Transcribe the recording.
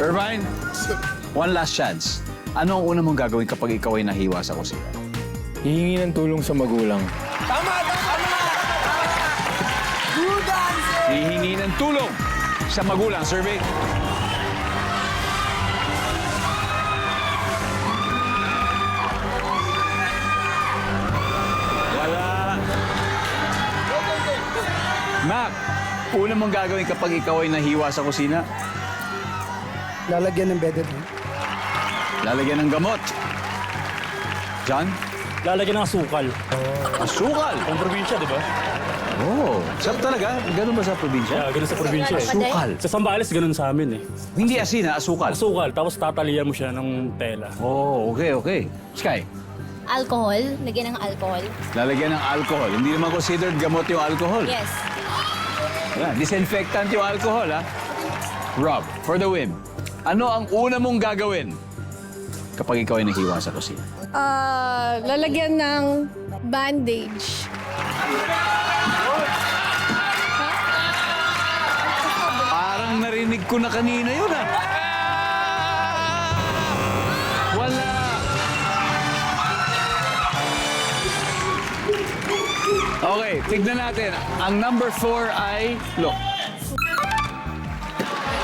Irvine, one last chance. Ano ang una mong gagawin kapag ikaw ay nahiwa sa kusina? Hihingi ng tulong sa magulang. Hihingi ng tulong sa magulang. Survey. Wala. Mac, una mong gagawin kapag ikaw ay nahiwa sa kusina? Lalagyan ng bedded. Lalagyan ng gamot. John? Lalagyan ng asukal. Asukal. Ang probinsya, di ba? Oh, sarap talaga. Ganun ba sa probinsya? Kaya ganun sa probinsya eh. Asukal. Sa Sambales, ganun sa amin eh. Hindi asin, ha? Asukal. Asukal, tapos tatalian mo siya ng tela. Oh, okay, okay. Sky, Alcohol. Lagyan ng alcohol. lalagyan ng alcohol. Hindi naman considered gamot yung alcohol. Yes. Yan, disinfectant yung alcohol, ha? Rob, for the win. Ano ang una mong gagawin kapag ikaw ay nahiwa sa kusina? Lalagyan ng bandage. Parang narinig ko na kanina yun, ha? Wala. Okay, tignan natin. Ang number 4 ay, look,